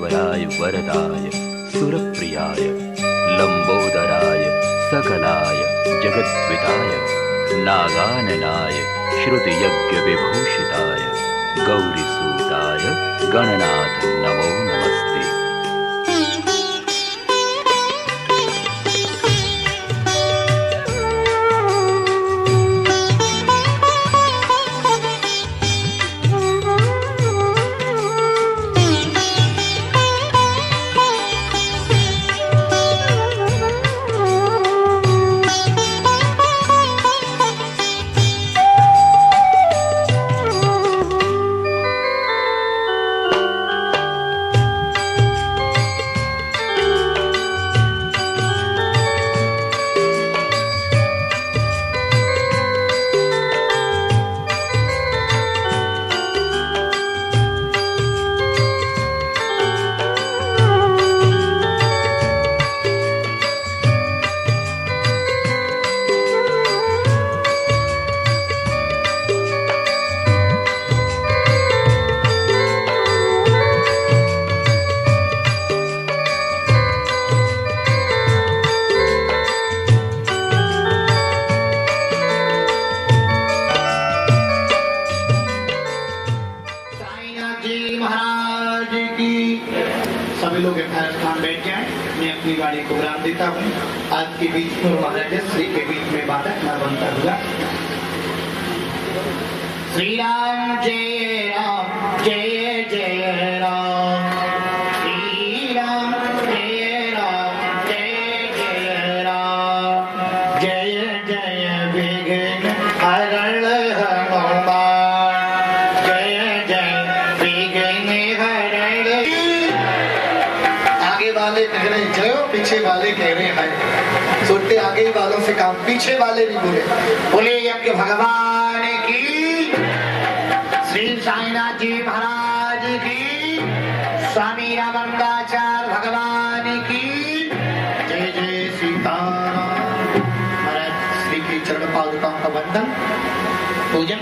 ईश्वराय वरदाय सुरप्रियाय लंबोदराय सकलाय जगद्विताय नागाननाय श्रुतियज्ञविभूषिताय गौरीसूताय गणनाथ नमो नमस्ते। सभी लोग स्थान बैठ जाएं। मैं अपनी गाड़ी को विराम देता हूँ। आज के बीच में महाराज श्री के बीच में बाधक न बनता हुआ। श्री राम जय राम जय जय राम, श्री राम जय राम जय जय राम, जय जय विघ्न हरण हनुमान, जय जय विघ्न हरण। आगे वाले कह रहे जय, पीछे वाले कह रहे हैं। सुनते आगे वालों से काम, पीछे वाले भी बोले बोले यज्ञ भगवान की, श्री साईनाथ जी महाराज की, स्वामी रामानंदाचार्य भगवान की जय जय सीताराम। महाराज श्री की चरण पादुकाओं का वंदन पूजन।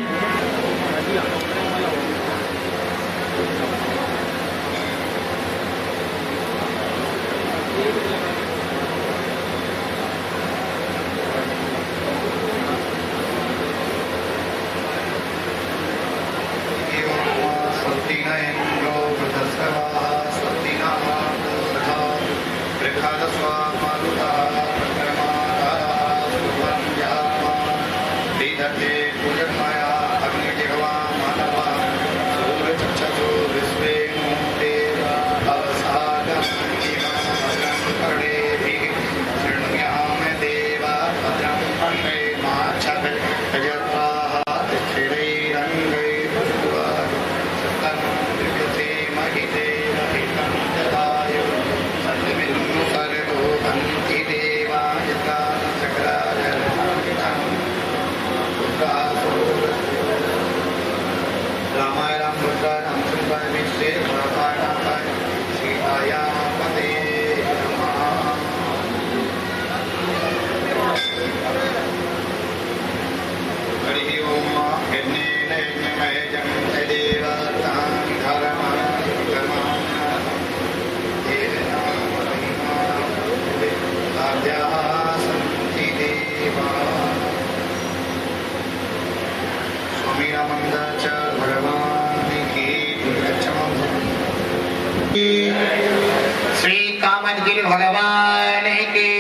श्री कामदगिरि भगवान की,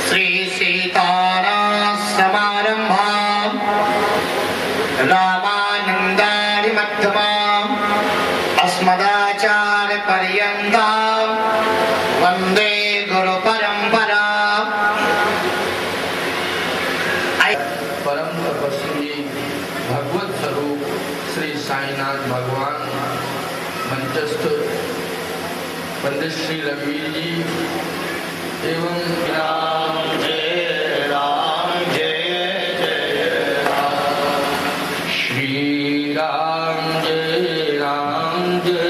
श्री सीताराम समारंभा रामानंदादि मध्यमाम् अस्मदाचार्य पर्यन्ताम् वंदे गुरु परंपरा। परम तपस्वी भगवत स्वरूप श्री साईनाथ भगवान मंचस्थ पंडित श्री रघुवीर जी एवं राम जय राम जय जय राम, श्री राम जय राम जय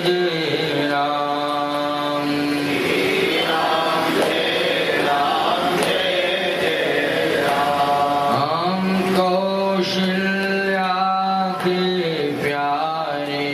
जय राम, श्री राम जय राम जय जय राम। कौशल्या के प्यारे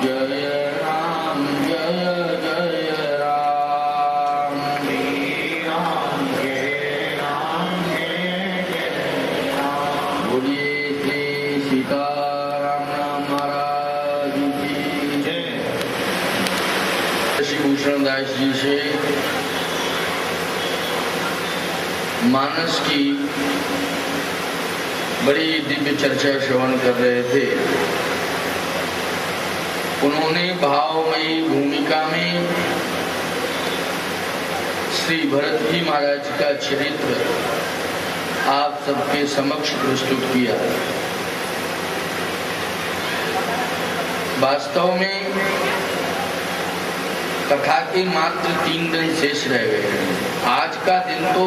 जय राम जय जय राम बोलिए श्री सीताराम महाराज की जय। श्री भूषण दास जी से मानस की बड़ी दिव्य चर्चा श्रवण कर रहे थे। उन्होंने भावमयी भूमिका में श्री भरत जी महाराज का चरित्र आप सबके समक्ष प्रस्तुत किया। वास्तव में कथा के मात्र 3 दिन शेष रह गए हैं। आज का दिन तो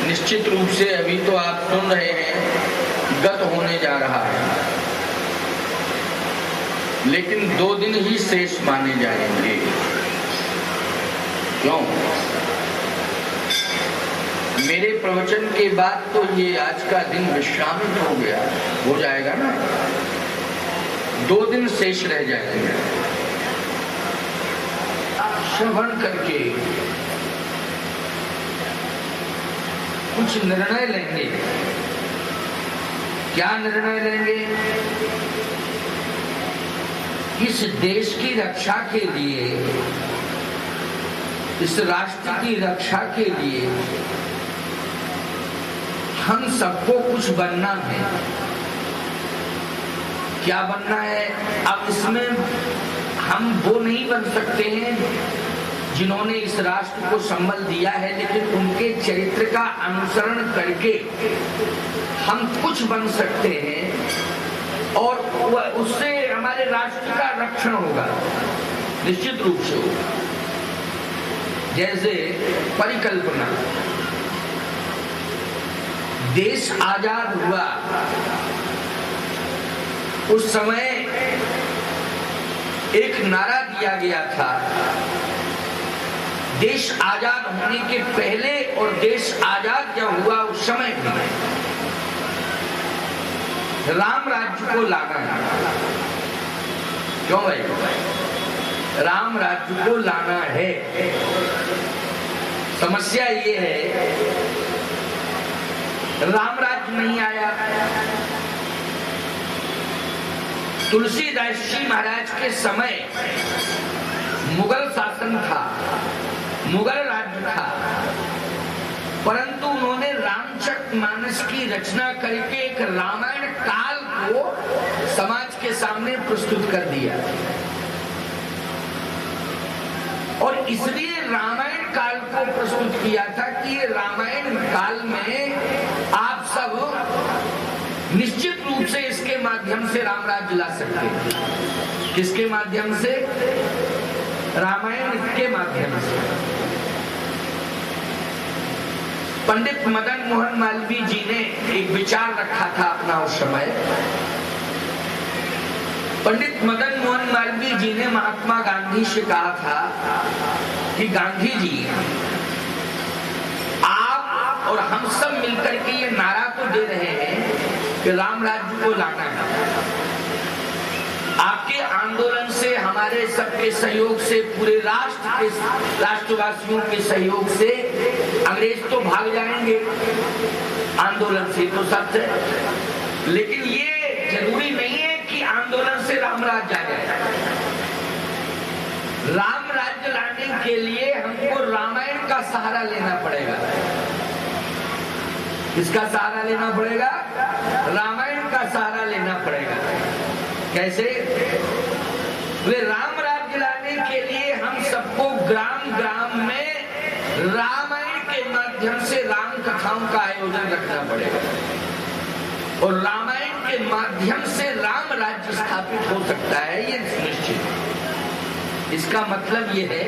निश्चित रूप से अभी तो आप सुन रहे हैं गत होने जा रहा है, लेकिन 2 दिन ही शेष माने जाएंगे। क्यों? मेरे प्रवचन के बाद तो ये आज का दिन विश्रामित हो गया, हो जाएगा ना, 2 दिन शेष रह जाएंगे। श्रवण करके कुछ निर्णय लेंगे। क्या निर्णय लेंगे? इस देश की रक्षा के लिए, इस राष्ट्र की रक्षा के लिए हम सबको कुछ बनना है। क्या बनना है? अब इसमें हम वो नहीं बन सकते हैं जिन्होंने इस राष्ट्र को संबल दिया है, लेकिन उनके चरित्र का अनुसरण करके हम कुछ बन सकते हैं और उससे हमारे राष्ट्र का रक्षण होगा, निश्चित रूप से होगा। जैसे परिकल्पना, देश आजाद हुआ उस समय एक नारा दिया गया था, देश आजाद होने के पहले और देश आजाद जब हुआ उस समय भी राम राज्य को लाना है। क्यों भाई? राम राज्य को लाना है। समस्या ये है राम राज्य नहीं आया। तुलसीदास जी महाराज के समय मुगल शासन था, मुगल राज्य था, परंतु उन्होंने रामचरितमानस की रचना करके एक रामायण काल को समाज के सामने प्रस्तुत कर दिया। और इसलिए रामायण काल को प्रस्तुत किया था कि ये रामायण काल में आप सब निश्चित रूप से इसके माध्यम से राम राज्य ला सकते हैं। किसके माध्यम से? रामायण के माध्यम से। पंडित मदन मोहन मालवीय जी ने एक विचार रखा था अपना उस समय। पंडित मदन मोहन मालवीय जी ने महात्मा गांधी से कहा था कि गांधी जी, आप और हम सब मिलकर के ये नारा तो दे रहे हैं कि राम राज्य को लाना है। आपके आंदोलन से, हमारे सबके सहयोग से, पूरे राष्ट्र के राष्ट्रवासियों के सहयोग से अंग्रेज तो भाग जाएंगे आंदोलन से, तो सच है। लेकिन ये जरूरी नहीं है कि आंदोलन से राम राज्य आ जाए। राम राज्य लाने के लिए हमको रामायण का सहारा लेना पड़ेगा। किसका सहारा लेना पड़ेगा? रामायण का सहारा लेना पड़ेगा। कैसे? वे राम राज्य लाने के लिए हम सबको ग्राम ग्राम में रामायण के माध्यम से राम कथाओं का आयोजन रखना पड़ेगा और रामायण के माध्यम से राम राज्य स्थापित हो सकता है, ये सुनिश्चित। इसका मतलब ये है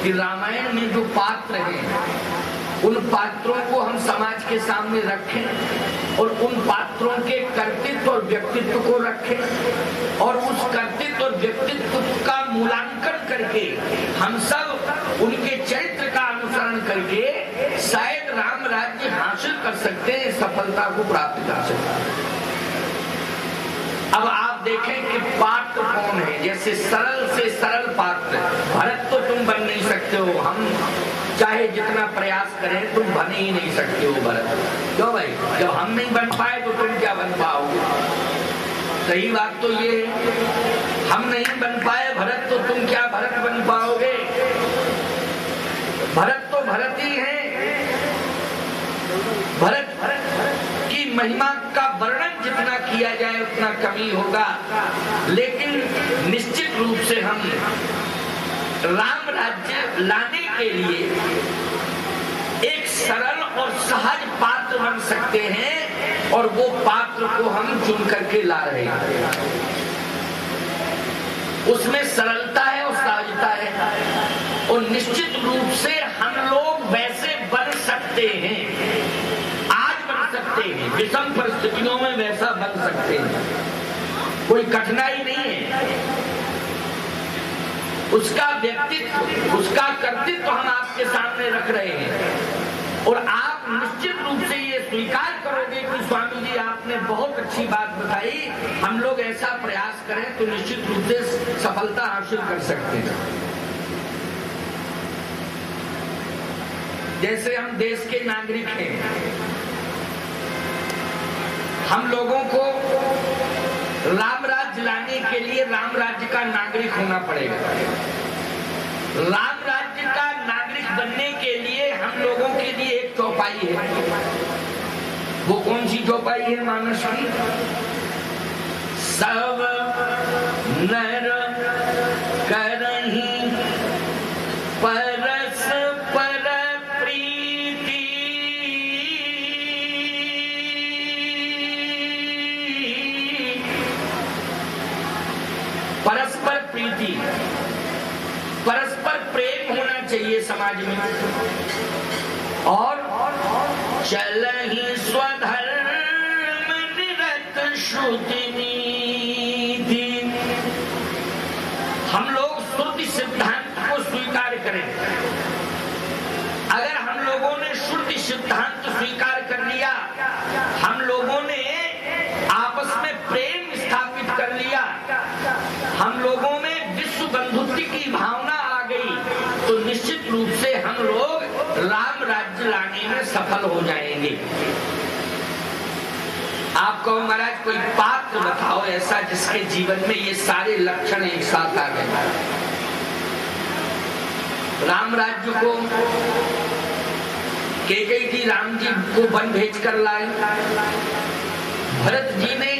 कि रामायण में जो पात्र हैं उन पात्रों को हम समाज के सामने रखें और उन पात्रों के कर्तृत्व और व्यक्तित्व को रखें और उस कर्तृत्व और व्यक्तित्व का मूल्यांकन करके हम सब उनके चरित्र का अनुसरण करके शायद राम राज्य हासिल कर सकते हैं, सफलता को प्राप्त कर सकते हैं। अब आप देखें कि पात्र कौन है। जैसे सरल से सरल पात्र, भरत तो तुम बन नहीं सकते हो, हम चाहे जितना प्रयास करें तुम बन ही नहीं सकते हो भरत। क्यों भाई, जब हम नहीं बन पाए तो तुम क्या बन पाओगे? सही बात तो ये है, हम नहीं बन पाए भरत तो तुम क्या भरत बन पाओगे? भरत तो भरत ही है। भरत की महिमा का वर्णन जितना किया जाए उतना कमी होगा, लेकिन निश्चित रूप से हम राम राज्य लाने के लिए एक सरल और सहज पात्र बन सकते हैं, और वो पात्र को हम चुन करके ला रहे हैं। उसमें सरलता है और सहजता है, और निश्चित रूप से हम लोग वैसे बन सकते हैं, आज बन सकते हैं, विषम परिस्थितियों में वैसा बन सकते हैं, कोई कठिनाई नहीं है। उसका व्यक्तित्व, उसका कर्तृत्व हम आपके सामने रख रहे हैं, और आप निश्चित रूप से ये स्वीकार करोगे कि स्वामी जी आपने बहुत अच्छी बात बताई, हम लोग ऐसा प्रयास करें तो निश्चित रूप से सफलता हासिल कर सकते हैं। जैसे हम देश के नागरिक हैं, हम लोगों को राम राज्य लाने के लिए राम राज्य का नागरिक होना पड़ेगा। राम राज्य का नागरिक बनने के लिए हम लोगों के लिए एक चौपाई है। वो कौन सी चौपाई है मानस की? सब नर करहीं परस्पर प्रीति, परस्पर प्रीति, परस्पर प्रेम होना चाहिए समाज में, और चलहि स्वधर्म निरत श्रुति नीति। हम लोग श्रुति सिद्धांत को स्वीकार करें। अगर हम लोगों ने श्रुति सिद्धांत स्वीकार कर लिया, हम लोगों ने आपस में प्रेम स्थापित कर लिया, हम लोगों में विश्व बंधुत्व की भावना आ गई, तो निश्चित रूप से हम लोग राम राज्य लाने में सफल हो जाएंगे। आप कहो महाराज कोई पात्र बताओ ऐसा जिसके जीवन में ये सारे लक्षण एक साथ आ गए। राम राज्य को कैकेयी जी राम जी को वन भेज कर लाए। भरत जी ने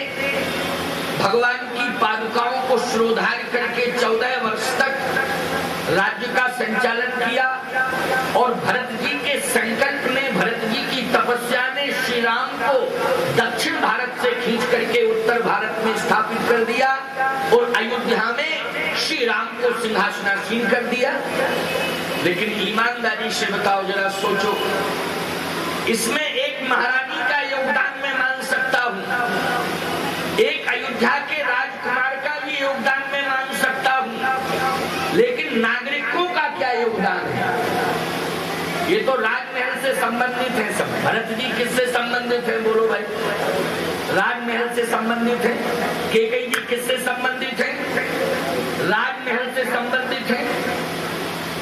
भगवान की पादुकाओं को श्रोधार करके 14 वर्ष तक राज्य का संचालन किया, और भरत जी के संकल्प ने, भरत जी की तपस्या ने श्री राम को दक्षिण भारत से खींच करके उत्तर भारत में स्थापित कर दिया, और अयोध्या में श्री राम को सिंहासनासीन कर दिया। लेकिन ईमानदारी से बताओ, जरा सोचो, इसमें एक महारानी का योगदान मैं मान सकता हूँ, एक अयोध्या के राजकुमार का भी योगदान मैं मान सकता हूँ, लेकिन नागरिकों का क्या योगदान है? ये तो राजमहल से संबंधित है सब। भरत जी किससे संबंधित है बोलो भाई? राजमहल से संबंधित है। कैकेयी जी किससे संबंधित है? राजमहल से संबंधित है।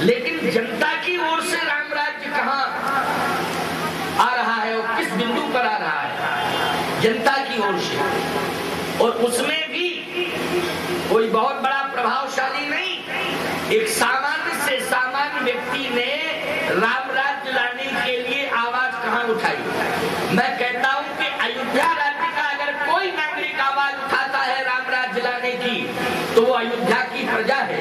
लेकिन जनता की ओर से राम राज्य कहाँ आ रहा है और किस बिंदु पर आ रहा है? जनता की ओर से, और उसमें भी कोई बहुत बड़ा प्रभावशाली नहीं, एक सामान्य से सामान्य व्यक्ति ने राम राज्य लाने के लिए आवाज कहाँ उठाई? मैं कहता हूँ कि अयोध्या राज्य का अगर कोई नागरिक आवाज उठाता है राम राज्य लाने की, तो वो अयोध्या की प्रजा है।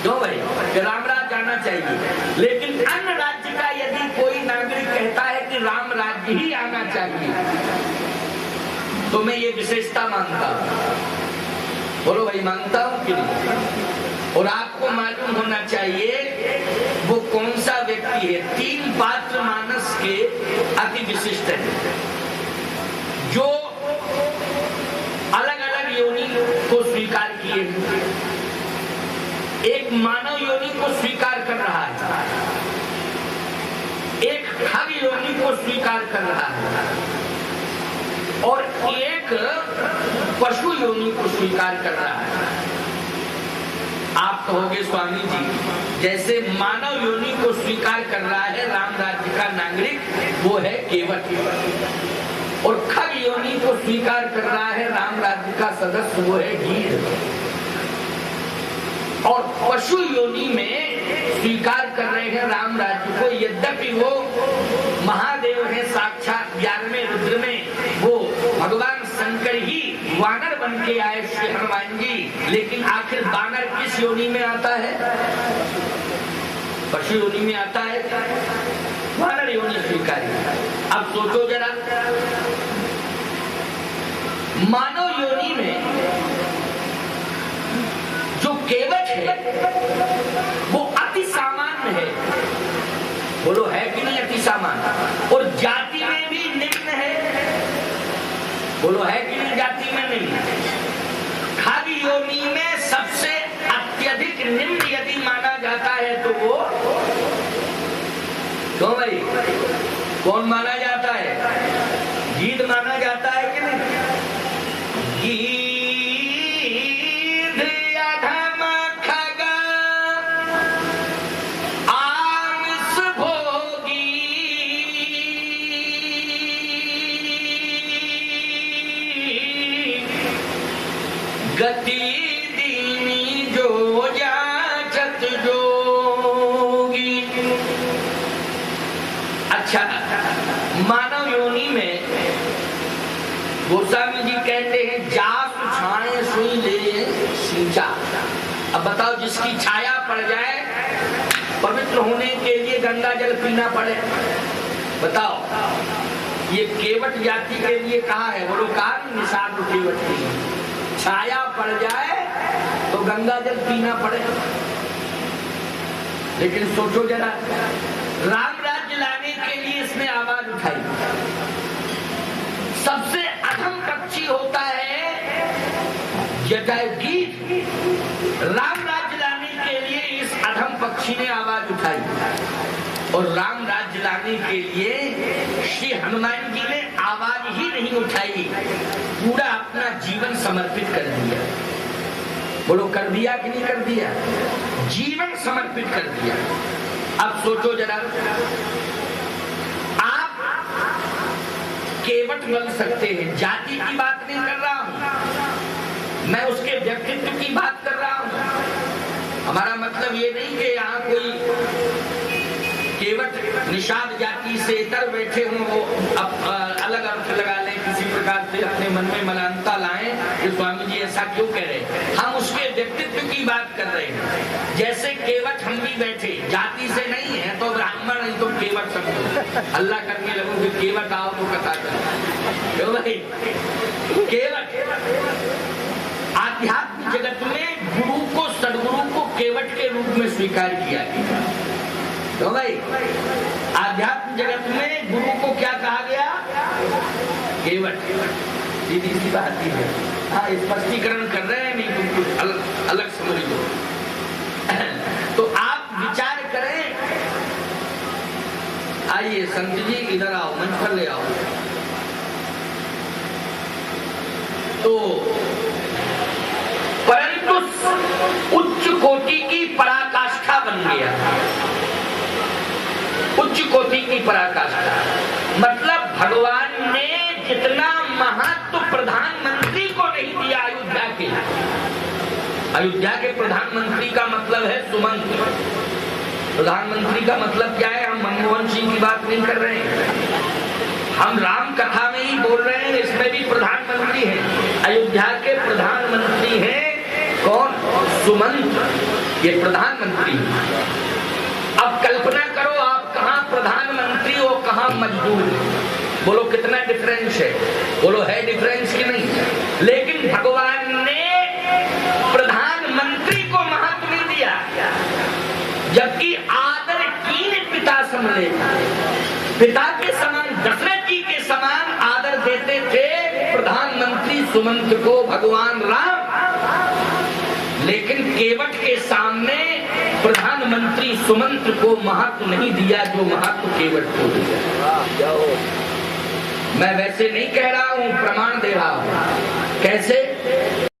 क्यों भाई? राम राज्य आना चाहिए। लेकिन अन्य राज्य का यदि कोई नागरिक कहता है कि राम राज्य ही आना चाहिए, तो मैं ये विशेषता मानता हूँ। बोलो भाई, मानता हूँ कि नहीं? और आपको मालूम होना चाहिए वो कौन सा व्यक्ति है। 3 पात्र मानस के अति विशिष्ट है, जो अलग अलग योनि को स्वीकार किए। एक मानव योनि को स्वीकार कर रहा है, एक खग योनि को स्वीकार कर रहा है, और एक पशु योनि को स्वीकार कर रहा है। आप कहोगे स्वामी जी, जैसे मानव योनि को स्वीकार कर रहा है राम राज्य का नागरिक, वो है केवट, और खग योनि को स्वीकार कर रहा है राम राज्य का सदस्य, वो है गीध। और पशु योनि में स्वीकार कर रहे हैं राम राज्य को, यद्यपि वो महादेव है साक्षात 11वें रुद्र में, वो भगवान शंकर ही वानर बन के आए श्री हनुमान जी, लेकिन आखिर वानर किस योनि में आता है? पशु योनि में आता है, वानर योनि स्वीकार। अब सोचो जरा, मानव योनि में जो केवट है वो अति सामान्य है, बोलो है कि नहीं अति सामान्य, और जाति में भी निम्न है, बोलो है कि नहीं जाति में निम्न। खग योनि में सबसे अत्यधिक निम्न यदि माना जाता है तो वो क्यों भाई, कौन माना जाता है? गीध माना जाता है कि नहीं? गति दीनी जो जाचत जोगी। अच्छा, मानव योनि में गोस्वामी जी कहते हैं जासु छाए सुई ले सींचा। अब बताओ, जिसकी छाया पड़ जाए पवित्र होने के लिए गंगा जल पीना पड़े, बताओ ये केवट जाति के लिए कहा है? बोलो कहा निषाद केवट के लिए छाया पड़ जाए तो गंगा जल पीना पड़े। लेकिन सोचो जरा, राम राज्य लाने के लिए इसने आवाज उठाई। सबसे अधम पक्षी होता है जटायुगीध, राम राज्य लाने के लिए इस अधम पक्षी ने आवाज उठाई, और राम राज्य लाने के लिए श्री हनुमान जी ने आवाज ही नहीं उठाई, पूरा अपना जीवन समर्पित कर दिया। बोलो कर दिया कि नहीं कर दिया? जीवन समर्पित कर दिया। अब सोचो जरा, आप केवट बन सकते हैं, जाति की बात नहीं कर रहा हूं मैं, उसके व्यक्तित्व की बात कर रहा हूं। हमारा मतलब ये नहीं कि यहाँ कोई केवट निषाद जाति से इतर बैठे हों, वो अलग अर्थ लगा लें, किसी प्रकार से अपने मन में मलानता लाएं कि स्वामी जी ऐसा क्यों कह रहे हैं। हम उसके व्यक्तित्व की बात कर रहे हैं। जैसे केवट हम भी बैठे, जाति से नहीं है तो ब्राह्मण, नहीं तो केवट समझो, अल्लाह करने लगो कि केवट आओ तो कथा करो भाई। केवट आध्यात्म जगत में गुरु को, सदगुरु को केवट के रूप में स्वीकार किया गया। तो भाई आध्यात्म जगत में गुरु को क्या कहा गया? केवट। सीधी सी बात ही है। हाँ, स्पष्टीकरण कर रहे हैं, नहीं तो कुछ अलग समझ लो। तो आप विचार करें। आइए संत जी इधर आओ, मंच पर ले आओ। तो परंतु उच्च कोटि की पराकाष्ठा बन गया। उच्च कोटि की पराकाष्ठा मतलब भगवान ने जितना महत्व प्रधानमंत्री को नहीं दिया अयोध्या के। अयोध्या के प्रधानमंत्री का मतलब है सुमंत। प्रधानमंत्री का मतलब क्या है? हम मनमोहन सिंह की बात नहीं कर रहे हैं, हम राम कथा में ही बोल रहे हैं। इसमें भी प्रधानमंत्री है। अयोध्या के प्रधानमंत्री हैं कौन? सुमंत। ये प्रधानमंत्री। अब कल्पना करो, आप कहाँ प्रधानमंत्री हो, कहाँ मजदूर। बोलो कितना डिफरेंस है? बोलो है डिफरेंस कि नहीं? लेकिन भगवान ने प्रधानमंत्री को महत्व नहीं दिया, जबकि आदर कीन पिता समले। पिता के समान, दशरथ जी के समान आदर देते थे प्रधानमंत्री सुमंत को भगवान राम। लेकिन केवट के सामने प्रधानमंत्री सुमंत को महत्व नहीं दिया जो महत्व केवट को दिया। मैं वैसे नहीं कह रहा हूं, प्रमाण दे रहा हूं। कैसे? से